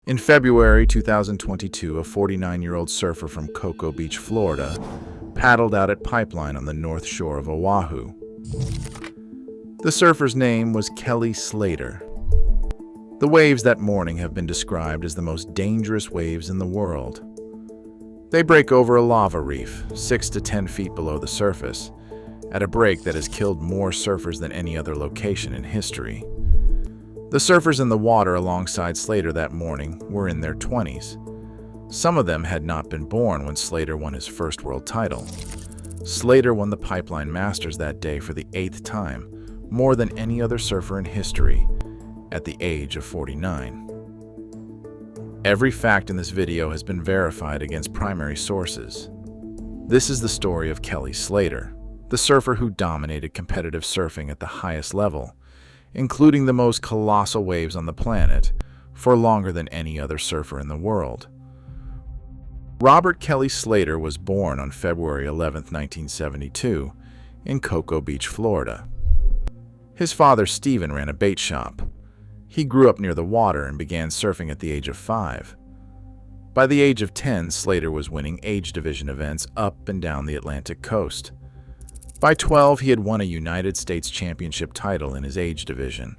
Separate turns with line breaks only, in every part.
In February 2022, a 49-year-old surfer from Cocoa Beach, Florida, paddled out at Pipeline on the north shore of Oahu. The surfer's name was Kelly Slater. The waves that morning have been described as the most dangerous waves in the world. They break over a lava reef, 6 to 10 feet below the surface, at a break that has killed more surfers than any other location in history. The surfers in the water alongside Slater that morning were in their 20s. Some of them had not been born when Slater won his first world title. Slater won the Pipeline Masters that day for the 8th time, more than any other surfer in history, at the age of 49. Every fact in this video has been verified against primary sources. This is the story of Kelly Slater, the surfer who dominated competitive surfing at the highest level, including the most colossal waves on the planet, for longer than any other surfer in the world. Robert Kelly Slater was born on February 11th, 1972, in Cocoa Beach, Florida. His father, Stephen, ran a bait shop. He grew up near the water and began surfing at the age of 5. By the age of 10, Slater was winning age division events up and down the Atlantic coast. By 12, he had won a United States Championship title in his age division.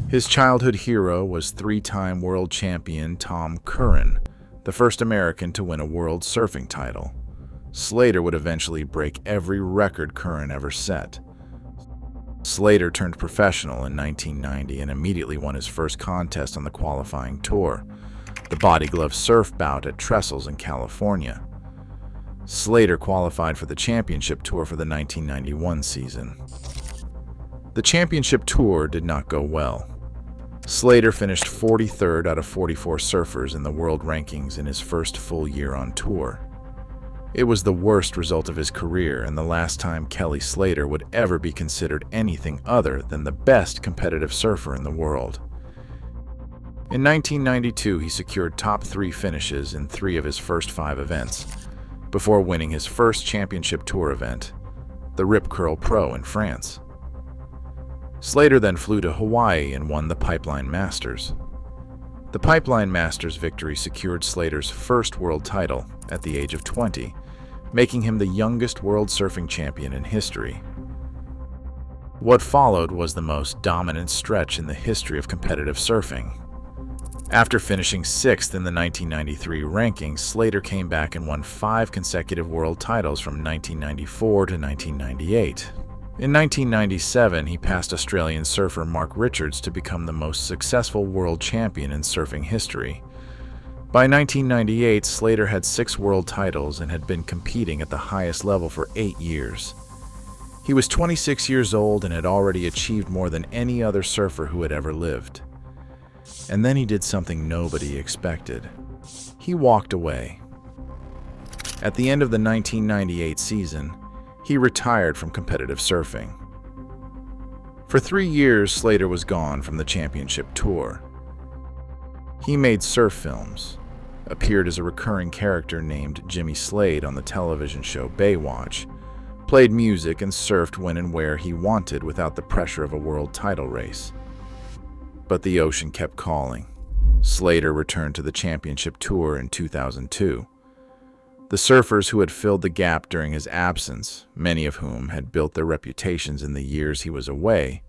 His childhood hero was 3-time world champion Tom Curran, the first American to win a world surfing title. Slater would eventually break every record Curran ever set. Slater turned professional in 1990 and immediately won his first contest on the qualifying tour, the Body Glove Surf Bout at Trestles in California. Slater qualified for the championship tour for the 1991 season. The championship tour did not go well. Slater finished 43rd out of 44 surfers in the world rankings in his first full year on tour. It was the worst result of his career and the last time Kelly Slater would ever be considered anything other than the best competitive surfer in the world. In 1992, he secured top 3 finishes in 3 of his first 5 events, before winning his first championship tour event, the Rip Curl Pro in France. Slater then flew to Hawaii and won the Pipeline Masters. The Pipeline Masters victory secured Slater's first world title at the age of 20, making him the youngest world surfing champion in history. What followed was the most dominant stretch in the history of competitive surfing. After finishing 6th in the 1993 rankings, Slater came back and won 5 consecutive world titles from 1994 to 1998. In 1997, he passed Australian surfer Mark Richards to become the most successful world champion in surfing history. By 1998, Slater had 6 world titles and had been competing at the highest level for 8 years. He was 26 years old and had already achieved more than any other surfer who had ever lived. And then he did something nobody expected. He walked away. At the end of the 1998 season, he retired from competitive surfing. For 3 years, Slater was gone from the championship tour. He made surf films, appeared as a recurring character named Jimmy Slade on the television show Baywatch, played music and surfed when and where he wanted without the pressure of a world title race. But the ocean kept calling. Slater returned to the championship tour in 2002. The surfers who had filled the gap during his absence, many of whom had built their reputations in the years he was away,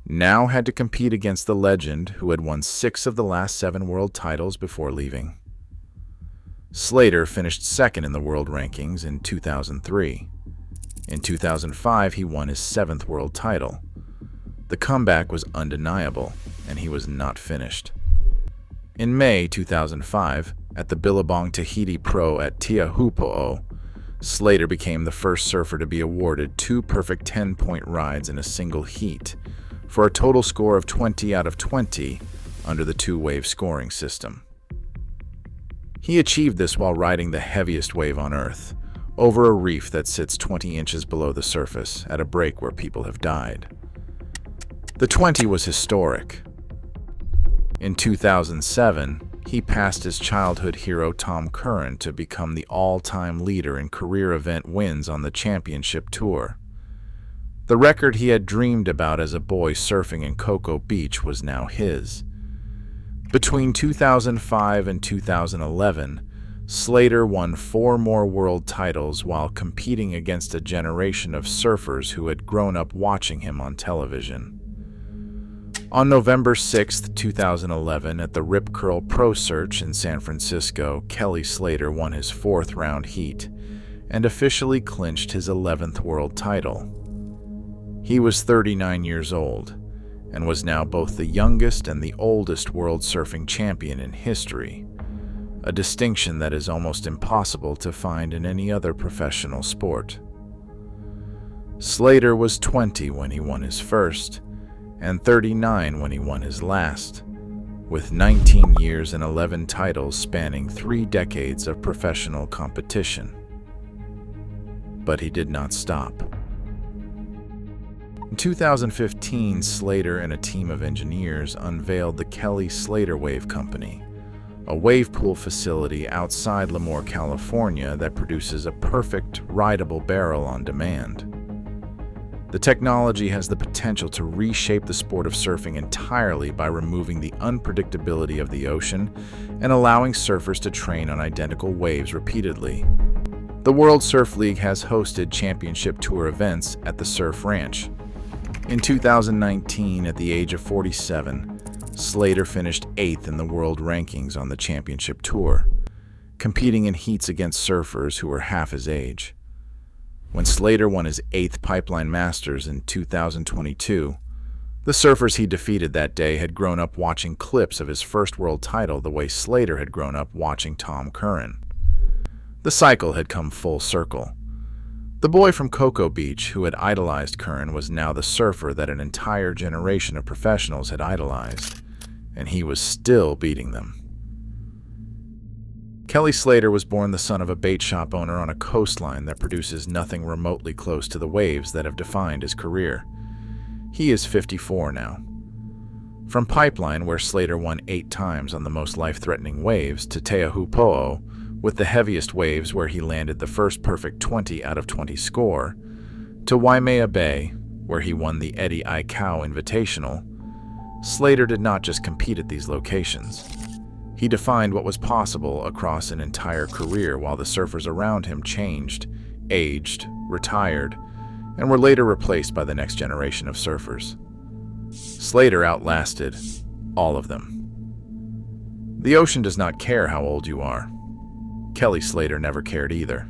now had to compete against the legend who had won 6 of the last 7 world titles before leaving. Slater finished 2nd in the world rankings in 2003. In 2005, he won his 7th world title. The comeback was undeniable, and he was not finished. In May 2005, at the Billabong Tahiti Pro at Teahupo'o, Slater became the first surfer to be awarded 2 perfect 10-point rides in a single heat, for a total score of 20 out of 20 under the 2-wave scoring system. He achieved this while riding the heaviest wave on Earth, over a reef that sits 20 inches below the surface at a break where people have died. The 20 was historic. In 2007, he passed his childhood hero Tom Curran to become the all-time leader in career event wins on the championship tour. The record he had dreamed about as a boy surfing in Cocoa Beach was now his. Between 2005 and 2011, Slater won 4 more world titles while competing against a generation of surfers who had grown up watching him on television. On November 6, 2011, at the Rip Curl Pro Search in San Francisco, Kelly Slater won his 4th round heat and officially clinched his 11th world title. He was 39 years old and was now both the youngest and the oldest world surfing champion in history, a distinction that is almost impossible to find in any other professional sport. Slater was 20 when he won his first, and 39 when he won his last, with 19 years and 11 titles spanning 3 decades of professional competition. But he did not stop. In 2015, Slater and a team of engineers unveiled the Kelly Slater Wave Company, a wave pool facility outside Lemoore, California that produces a perfect, rideable barrel on demand. The technology has the potential to reshape the sport of surfing entirely by removing the unpredictability of the ocean and allowing surfers to train on identical waves repeatedly. The World Surf League has hosted championship tour events at the Surf Ranch. In 2019, at the age of 47, Slater finished 8th in the world rankings on the championship tour, competing in heats against surfers who were half his age. When Slater won his 8th Pipeline Masters in 2022, the surfers he defeated that day had grown up watching clips of his first world title the way Slater had grown up watching Tom Curran. The cycle had come full circle. The boy from Cocoa Beach who had idolized Curran was now the surfer that an entire generation of professionals had idolized, and he was still beating them. Kelly Slater was born the son of a bait shop owner on a coastline that produces nothing remotely close to the waves that have defined his career. He is 54 now. From Pipeline, where Slater won 8 times on the most life-threatening waves, to Teahupo'o, with the heaviest waves where he landed the first perfect 20 out of 20 score, to Waimea Bay, where he won the Eddie Aikau Invitational, Slater did not just compete at these locations. He defined what was possible across an entire career while the surfers around him changed, aged, retired, and were later replaced by the next generation of surfers. Slater outlasted all of them. The ocean does not care how old you are. Kelly Slater never cared either.